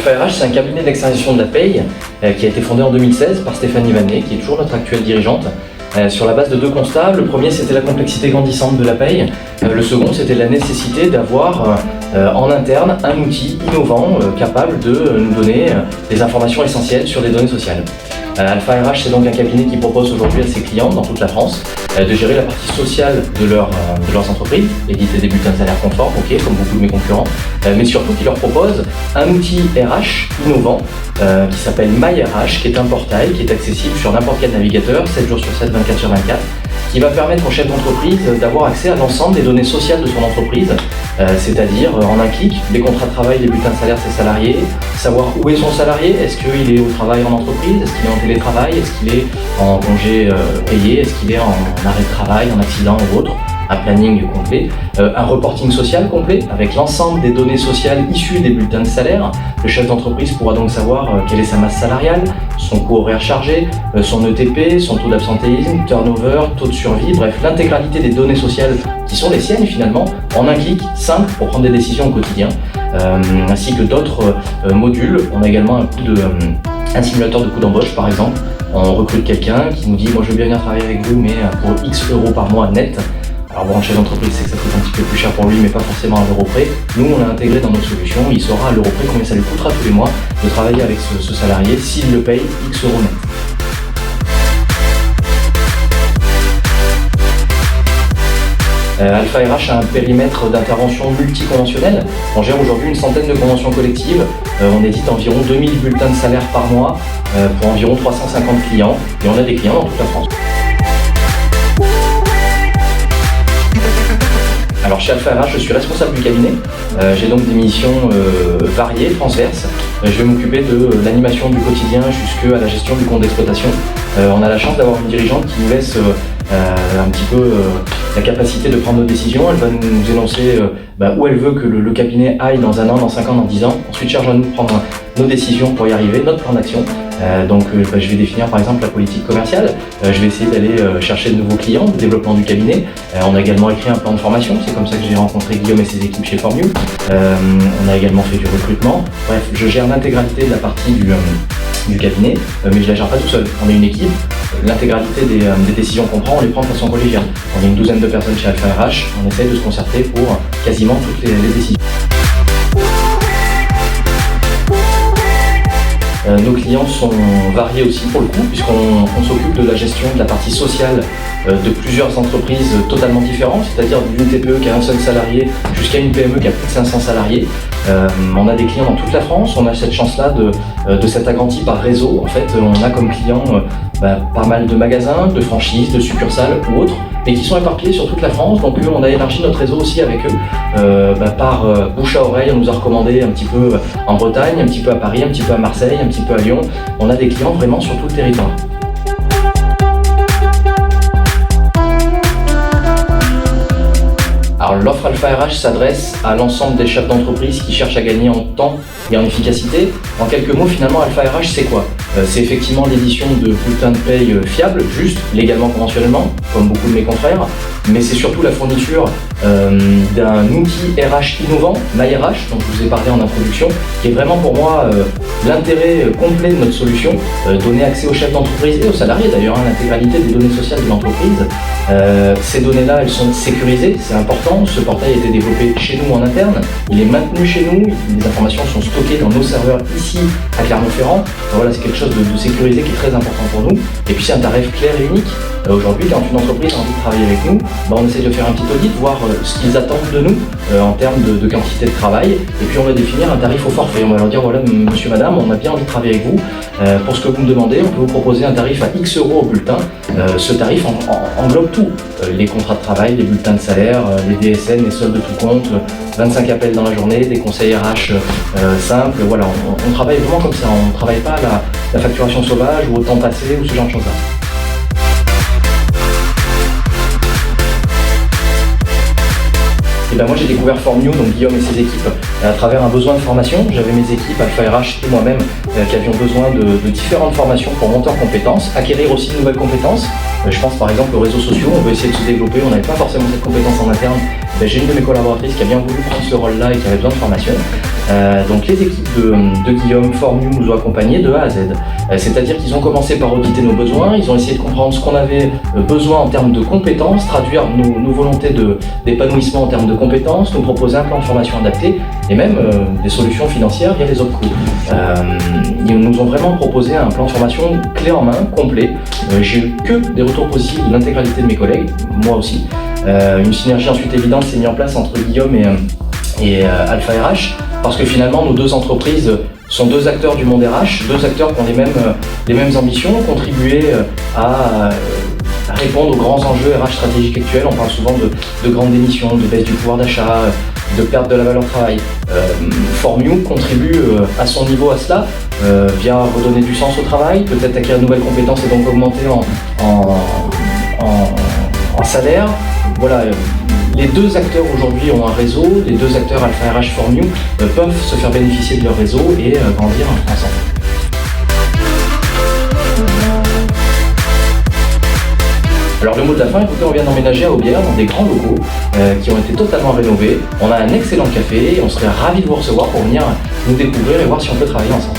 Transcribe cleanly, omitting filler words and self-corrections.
Alpha RH, c'est un cabinet d'externalisation de la paye qui a été fondé en 2016 par Stéphanie Vanet, qui est toujours notre actuelle dirigeante, sur la base de deux constats. Le premier, c'était la complexité grandissante de la paye. Le second, c'était la nécessité d'avoir en interne un outil innovant capable de nous donner des informations essentielles sur les données sociales. Alpha RH, c'est donc un cabinet qui propose aujourd'hui à ses clients dans toute la France de gérer la partie sociale de leurs entreprises, éditer des bulletins de salaire conformes, comme beaucoup de mes concurrents, mais surtout qui leur propose un outil RH innovant qui s'appelle MyRH, qui est un portail qui est accessible sur n'importe quel navigateur, 7 jours sur 7, 24 sur 24, qui va permettre au chef d'entreprise d'avoir accès à l'ensemble des données sociales de son entreprise, c'est-à-dire en un clic, les contrats de travail, les bulletins de salaire de ses salariés, savoir où est son salarié, est-ce qu'il est au travail en entreprise, est-ce qu'il est en télétravail, est-ce qu'il est en congé payé, est-ce qu'il est en arrêt de travail, en accident ou autre, un planning complet, un reporting social complet avec l'ensemble des données sociales issues des bulletins de salaire. Le chef d'entreprise pourra donc savoir quelle est sa masse salariale, son coût horaire chargé, son ETP, son taux d'absentéisme, turnover, taux de survie, bref, l'intégralité des données sociales qui sont les siennes finalement, en un clic simple pour prendre des décisions au quotidien, ainsi que d'autres modules. On a également un simulateur de coût d'embauche par exemple. On recrute quelqu'un qui nous dit « moi je veux bien venir travailler avec vous mais pour X euros par mois net ». Alors bon, chef d'entreprise sait que ça coûte un petit peu plus cher pour lui, mais pas forcément à l'euro près. Nous, on l'a intégré dans notre solution, il saura à l'euro près combien ça lui coûtera tous les mois de travailler avec ce salarié s'il le paye X euros net. Alpha RH a un périmètre d'intervention multiconventionnel. On gère aujourd'hui une centaine de conventions collectives. On édite environ 2000 bulletins de salaire par mois pour environ 350 clients. Et on a des clients dans toute la France. Alors chez Alpha RH, je suis responsable du cabinet. J'ai donc des missions variées, transverses. Je vais m'occuper de l'animation du quotidien jusqu'à la gestion du compte d'exploitation. On a la chance d'avoir une dirigeante qui nous laisse un petit peu la capacité de prendre nos décisions. Elle va nous énoncer où elle veut que le cabinet aille dans 1 an, dans 5 ans, dans 10 ans. Ensuite, charge à nous de prendre nos décisions pour y arriver, notre plan d'action. Je vais définir par exemple la politique commerciale. Je vais essayer d'aller chercher de nouveaux clients, le développement du cabinet. On a également écrit un plan de formation, c'est comme ça que j'ai rencontré Guillaume et ses équipes chez Formule. On a également fait du recrutement. Bref, je gère l'intégralité de la partie du cabinet, mais je ne la gère pas tout seul. On est une équipe, l'intégralité des décisions qu'on prend, on les prend de façon collégiale. On est une douzaine de personnes chez Alpha RH, on essaye de se concerter pour quasiment toutes les décisions. Nos clients sont variés aussi pour le coup, puisqu'on s'occupe de la gestion de la partie sociale de plusieurs entreprises totalement différentes, c'est-à-dire d'une TPE qui a un seul salarié jusqu'à une PME qui a plus de 500 salariés. On a des clients dans toute la France, on a cette chance-là de s'être agrandi par réseau. En fait, on a comme clients pas mal de magasins, de franchises, de succursales ou autres, et qui sont éparpillés sur toute la France. Donc on a élargi notre réseau aussi avec eux. Par bouche à oreille, on nous a recommandé un petit peu en Bretagne, un petit peu à Paris, un petit peu à Marseille, un petit peu à Lyon. On a des clients vraiment sur tout le territoire. Alors l'offre Alpha RH s'adresse à l'ensemble des chefs d'entreprise qui cherchent à gagner en temps et en efficacité. En quelques mots, finalement, Alpha RH, c'est quoi ? C'est effectivement l'édition de bulletins de paye fiables, juste, légalement, conventionnellement, comme beaucoup de mes confrères, mais c'est surtout la fourniture d'un outil RH innovant, MyRH, dont je vous ai parlé en introduction, qui est vraiment pour moi l'intérêt complet de notre solution, donner accès aux chefs d'entreprise et aux salariés d'ailleurs, l'intégralité des données sociales de l'entreprise. Ces données-là, elles sont sécurisées, c'est important. Ce portail a été développé chez nous en interne, il est maintenu chez nous, les informations sont stockées dans nos serveurs ici à Clermont-Ferrand. Voilà, c'est quelque chose de sécurisé qui est très important pour nous. Et puis c'est un tarif clair et unique. Aujourd'hui, quand une entreprise a envie de travailler avec nous, on essaie de faire un petit audit, voir ce qu'ils attendent de nous en termes de quantité de travail. Et puis on va définir un tarif au forfait. On va leur dire voilà, monsieur, madame, on a bien envie de travailler avec vous. Pour ce que vous me demandez, on peut vous proposer un tarif à X euros au bulletin. Ce tarif englobe tout. Les contrats de travail, les bulletins de salaire, les DSN, les soldes de tout compte, 25 appels dans la journée, des conseils RH simples. Voilà, on travaille vraiment comme ça. On ne travaille pas à la facturation sauvage ou au temps passé ou ce genre de choses-là. Et moi j'ai découvert Formule, donc Guillaume et ses équipes, à travers un besoin de formation. J'avais mes équipes, Alpha RH et moi-même, qui avions besoin de différentes formations pour monter en compétences, acquérir aussi de nouvelles compétences. Je pense par exemple aux réseaux sociaux, on veut essayer de se développer, on n'avait pas forcément cette compétence en interne, j'ai une de mes collaboratrices qui a bien voulu prendre ce rôle-là et qui avait besoin de formation. Donc les équipes de Guillaume Formiu nous ont accompagnés de A à Z. C'est-à-dire qu'ils ont commencé par auditer nos besoins, ils ont essayé de comprendre ce qu'on avait besoin en termes de compétences, traduire nos volontés d'épanouissement en termes de compétences, nous proposer un plan de formation adapté et même des solutions financières via les OPCO. Ils nous ont vraiment proposé un plan de formation clé en main, complet. J'ai eu que des retours positifs de l'intégralité de mes collègues, moi aussi. Une synergie ensuite évidente s'est mise en place entre Guillaume et Alpha RH, parce que finalement nos deux entreprises sont deux acteurs du monde RH, deux acteurs qui ont les mêmes ambitions, contribuer à répondre aux grands enjeux RH stratégiques actuels. On parle souvent de grandes démissions, de baisse du pouvoir d'achat, de perte de la valeur travail. Formiu contribue à son niveau à cela, via redonner du sens au travail, peut-être acquérir de nouvelles compétences et donc augmenter en salaire. Voilà, les deux acteurs aujourd'hui ont un réseau, les deux acteurs Alpha RH Formiu peuvent se faire bénéficier de leur réseau et grandir ensemble. Alors le mot de la fin, écoutez, on vient d'emménager à Aubière dans des grands locaux qui ont été totalement rénovés. On a un excellent café et on serait ravis de vous recevoir pour venir nous découvrir et voir si on peut travailler ensemble.